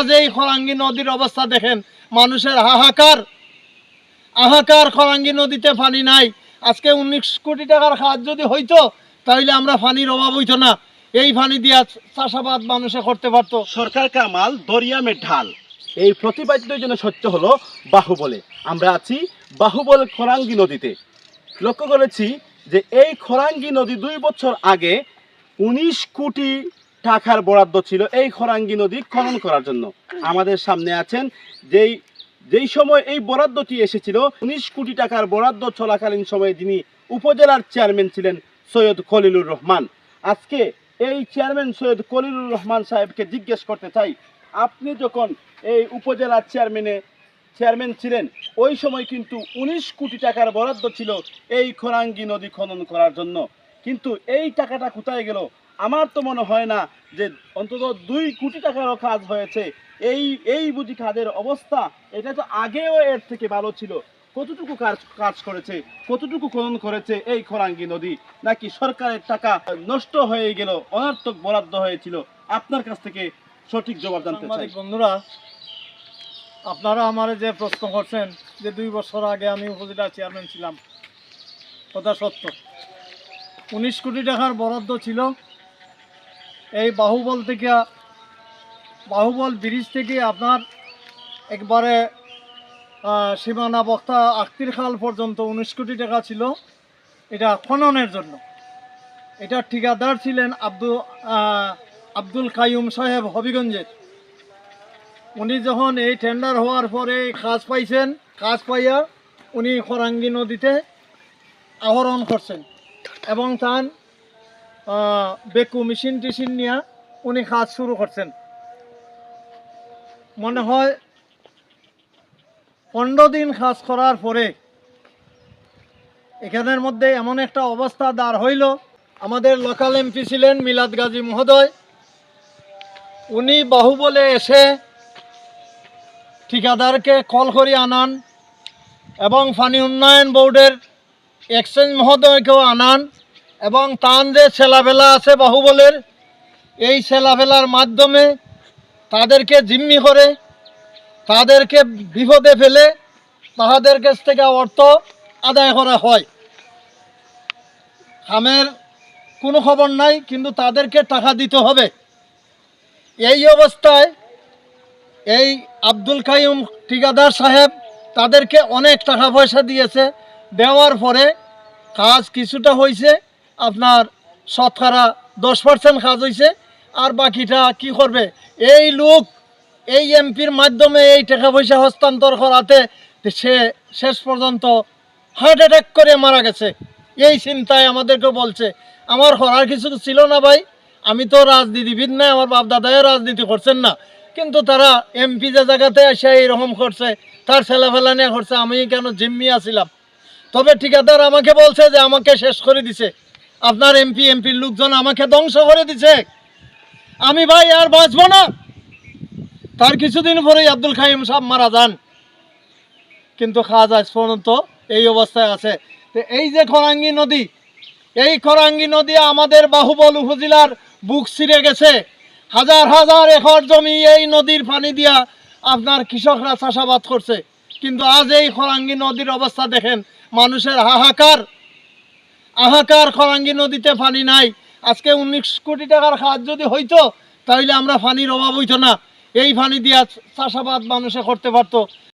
আজ এই খরাঙ্গি নদীর অবস্থা দেখেন, মানুষের হাহাকার হাহাকার। খরাঙ্গি নদীতে পানি নাই। আজকে 19 কোটি টাকার খাত যদি হইতো তাহলে আমরা পানির অভাব হইতো না, এই পানি দিয়া চাষাবাদ মানুষে করতে পারতো। সরকার কা মাল দরিয়া মে ঢাল, এই প্রতিপাদিত জন্য সত্য হলো বাহুবলে। আমরা আছি বাহুবল খরাঙ্গি নদীতে। লক্ষ্য করেছি যে এই খরাঙ্গি নদী 2 বছর আগে 19 কোটি টাকার বরাদ্দ ছিল এই খরাঙ্গি নদী খনন করার জন্য। আমাদের সামনে আছেন যেই সময় এই বরাদ্দটি এসেছিল, 19 কোটি টাকার বরাদ্দ চলাকালীন সময়ে যিনি উপজেলার চেয়ারম্যান ছিলেন সৈয়দ খলিলুর রহমান। আজকে এই চেয়ারম্যান সৈয়দ খলিলুর রহমান সাহেবকে জিজ্ঞেস করতে চাই, আপনি যখন এই উপজেলার চেয়ারম্যান ছিলেন ওই সময় কিন্তু 19 কোটি টাকার বরাদ্দ ছিল এই খরাঙ্গি নদী খনন করার জন্য, কিন্তু এই টাকাটা কোথায় গেল? আমার তো মনে হয় না যে অন্তত 2 কোটি টাকারও কাজ হয়েছে। এই বুঝি কাজের অবস্থা, এটা তো আগেও এর থেকে ভালো ছিল। কতটুকু কাজ করেছে, কতটুকু খনন করেছে এই খরাঙ্গি নদী? নাকি সরকারের টাকা নষ্ট হয়ে গেল, অনর্থক বরাদ্দ হয়েছিল? আপনার কাছ থেকে সঠিক জবাব জানতে চাই। বন্ধুরা, আপনারা আমার যে প্রশ্ন করছেন যে 2 বছর আগে আমি উপজেলা চেয়ারম্যান ছিলাম, কথা সত্য। 19 কোটি টাকার বরাদ্দ ছিল এই বাহুবল ব্রিজ থেকে আপনার একবারে সীমানা বক্তা আক্তির খাল পর্যন্ত 19 কোটি টাকা ছিল এটা খননের জন্য। এটা ঠিকাদার ছিলেন আব্দুল কাইয়ুম সাহেব হবিগঞ্জের। উনি যখন এই টেন্ডার হওয়ার পরে কাজ পাইছেন, কাজ পাইয়া উনি খরাঙ্গি নদীতে আহরণ করছেন এবং তার বেকু মেশিন টিশিন নিয়ে উনি কাজ শুরু করছেন। মনে হয় 15 দিন কাজ করার পরে এখানের মধ্যে এমন একটা অবস্থা দাঁড় হইল। আমাদের লোকাল এমপি ছিলেন মিলাদ গাজী মহোদয়, উনি বাহুবলে এসে ঠিকাদারকে কল করে আনান এবং পানি উন্নয়ন বোর্ডের এক্সচেঞ্জ মহোদয়কেও আনান এবং তান যে ছেলাবেলা আছে বাহুবলের, এই ছেলাবেলার মাধ্যমে তাদেরকে জিম্মি করে, তাদেরকে বিপদে ফেলে তাহাদের কাছ থেকে অর্থ আদায় করা হয়। কামের কোনো খবর নাই, কিন্তু তাদেরকে টাকা দিতে হবে। এই অবস্থায় এই আব্দুল কাইয়ুম ঠিকাদার সাহেব তাদেরকে অনেক টাকা পয়সা দিয়েছে। দেওয়ার পরে কাজ কিছুটা হয়েছে, আপনার শতকরা 10% কাজ হয়েছে, আর বাকিটা কি করবে? এই লোক এই এমপির মাধ্যমে এই টাকা পয়সা হস্তান্তর করাতে সে শেষ পর্যন্ত হার্ট অ্যাটাক করে মারা গেছে। এই চিন্তায় আমাদেরকে বলছে। আমার করার কিছু ছিল না ভাই, আমি তো রাজনীতিবিদ না, আমার বাপ দাদাও রাজনীতি করছেন না, কিন্তু তারা এমপি যে জায়গাতে এসে এইরকম করছে, তার ছেলেফেলা নিয়ে করছে, আমি কেন জিম্মি আছিলাম? তবে ঠিকাদার আমাকে বলছে যে আমাকে শেষ করে দিছে, আপনার এমপির লোকজন আমাকে ধ্বংস করে দিছে, আমি ভাই আর বাঁচবো না। তার কিছুদিন পরেই আব্দুল কাইয়ুম সাহেব মারা যান, কিন্তু কাজ আজ পর্যন্ত এই অবস্থায় আছে। এই যে খরাঙ্গি নদী, এই খরাঙ্গি নদী আমাদের বাহুবল উপজেলার বুক ছিঁড়ে গেছে। হাজার হাজার একর জমি এই নদীর পানি দিয়া আপনার কৃষকরা চাষাবাদ করছে, কিন্তু আজ এই খরাঙ্গি নদীর অবস্থা দেখেন, মানুষের হাহাকার হাহাকার। খরাঙ্গি নদীতে পানি নাই। আজকে 19 কোটি টাকার খাত যদি হইতো তাহলে আমরা পানির অভাব হইতো না, এই পানি দিয়া চাষাবাদ মানুষে করতে পারতো।